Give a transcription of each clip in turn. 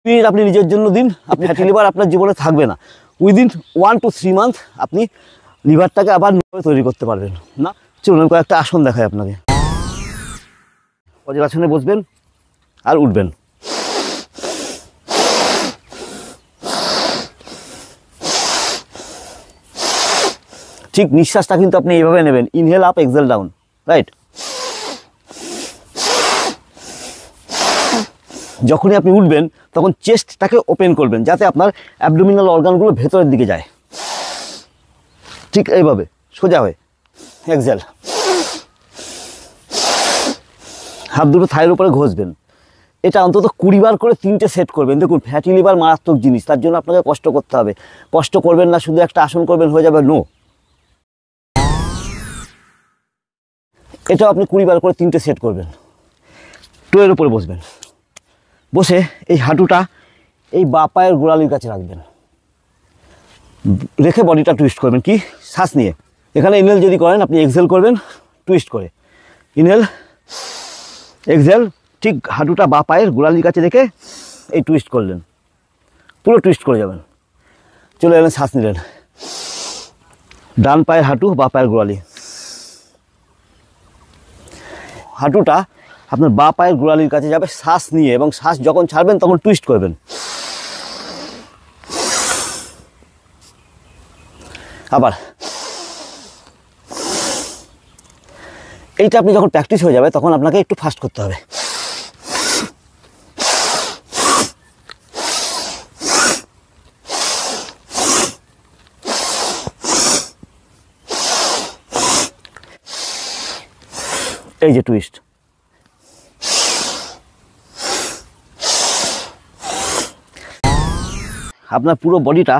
Minute আপনি নিজের জন্য দিন, আপনি ফ্যাটি লিভার আপনার জীবনে থাকবে না। উইদিন 1 to 3 মান্থ আপনি লিভারটাকে আবার তৈরি করতে পারবেন না। চলুন কয়েকটা আসন দেখায় আপনাকে। বজ্রাসনে বসবেন আর উঠবেন। ঠিক নিঃশ্বাসটা কিন্তু আপনি এইভাবে নেবেন, inhale up Excel down, right. যখনই আপনি উঠবেন তখন চেস্টটাকে ওপেন করবেন যাতে আপনার অ্যাবডোমিনাল অর্গানগুলো ভেতরের দিকে যায়, ঠিক এইভাবে সোজা হয়ে। এক্সেল, হাত দুটো থাইয়ের উপরে ঘষবেন। এটা অন্তত 20 বার করে 3টে সেট করবেন। দেখুন ফ্যাটি লিভার মারাত্মক জিনিস, তার জন্য আপনাকে কষ্ট করতে হবে। কষ্ট করবেন না, শুধু একটা আসন করবেন হয়ে যাবে, নো। এটাও আপনি 20 বার করে 3টে সেট করবেন। টোয়ের উপরে বসবেন, বসে এই হাঁটুটা এই বাঁ পায়ের গোড়ালির কাছে রাখবেন, রেখে বডিটা টুইস্ট করবেন। কি শ্বাস নিয়ে, এখানে ইনহেল যদি করেন আপনি এক্সহেল করবেন টুইস্ট করে, ইনহেল এক্সহেল। ঠিক হাঁটুটা বাঁ পায়ের গোড়ালির কাছে রেখে এই টুইস্ট করলেন, পুরো টুইস্ট করে যাবেন। চলে এলেন, শ্বাস নিলেন, ডান পায়ের হাঁটু বাঁ পায়ের গোড়ালি, হাঁটুটা আপনার বাঁ পায়ের গোড়ালির কাছে যাবে শ্বাস নিয়ে, এবং শ্বাস যখন ছাড়বেন তখন টুইস্ট করবেন। আবার এইটা আপনি যখন প্র্যাকটিস হয়ে যাবে তখন আপনাকে একটু ফাস্ট করতে হবে। এই যে টুইস্ট, আপনার পুরো বডিটা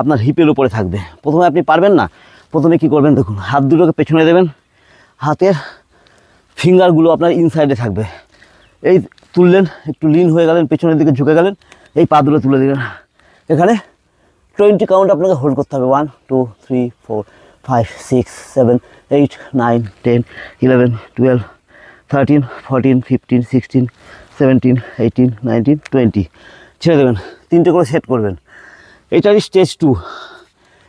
আপনার হিপের উপরে থাকবে। প্রথমে আপনি পারবেন না, প্রথমে কি করবেন দেখুন, হাত দুটোকে পেছনে দেবেন, হাতের ফিঙ্গারগুলো আপনার ইনসাইডে থাকবে। এই তুললেন, একটু লিন হয়ে গেলেন, পেছনের দিকে ঝুঁকে গেলেন, এই পা দুটো তুলে দিলেন। এখানে 20 কাউন্ট আপনাকে হোল্ড করতে হবে। 1 2 3 4 5 6 7 8 9 10 11 12 13 14 15 16 17 18 19 20 ছেড়ে দেবেন। 3টে করে সেট করবেন। এইটারই স্টেজ 2।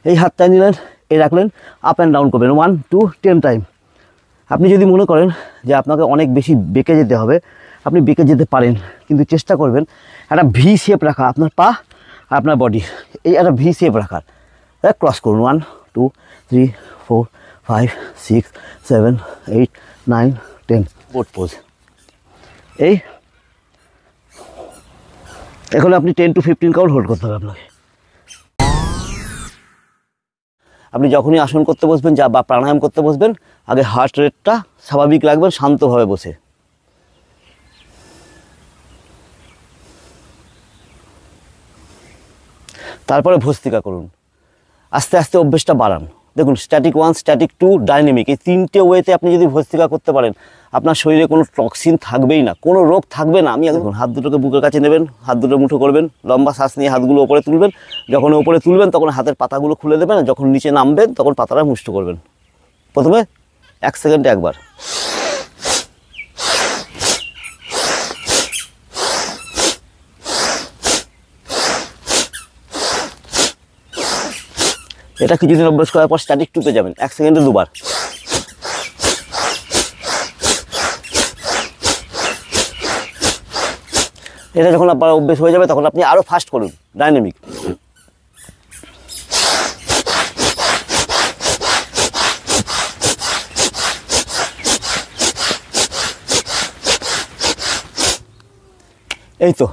এই হাতটা নিলেন, এই রাখলেন, আপ অ্যান্ড ডাউন করবেন 1 2 10 টাইম। আপনি যদি মনে করেন যে আপনাকে অনেক বেশি বেঁকে যেতে হবে, আপনি বেঁকে যেতে পারেন, কিন্তু চেষ্টা করবেন একটা ভি শেপ রাখা, আপনার পা আর আপনার বডি এই একটা ভি শেপ রাখার। ক্রস করুন 1 2 3 4 5 6 7 8 9 10 বোট পোজ। এই এখন আপনি 10 to 15 কাউন্ট হোল্ড করতে হবে আপনাকে। আপনি যখনই আসন করতে বসবেন বা প্রাণায়াম করতে বসবেন, আগে হার্ট রেটটা স্বাভাবিক রাখবেন, শান্তভাবে বসে। তারপরে ভস্ত্রিকা করুন, আস্তে আস্তে অভ্যেসটা বাড়ান। দেখুন স্ট্যাটিক 1, স্ট্যাটিক 2, ডাইনামিক, এই 3টে ওয়েতে আপনি যদি ভস্ত্রিকা করতে পারেন আপনার শরীরে কোনো টক্সিন থাকবেই না, কোনো রোগ থাকবে না। আমি দেখুন হাত দুটোকে বুকের কাছে নেবেন, হাত দুটো মুঠো করবেন, লম্বা শ্বাস নিয়ে হাতগুলো ওপরে তুলবেন। যখন ওপরে তুলবেন তখন হাতের পাতাগুলো খুলে দেবেন, যখন নিচে নামবেন তখন পাতাটা মুষ্ট করবেন। প্রথমে 1 সেকেন্ডে একবার। এটা কিছুদিন অভ্যাস করার পর স্ট্যাটিক 2-তে যাবেন, 1 সেকেন্ডে 2 বার। এটা যখন আপনার অভ্যেস হয়ে যাবে তখন আপনি আরও ফাস্ট করুন, ডাইনামিক। এই তো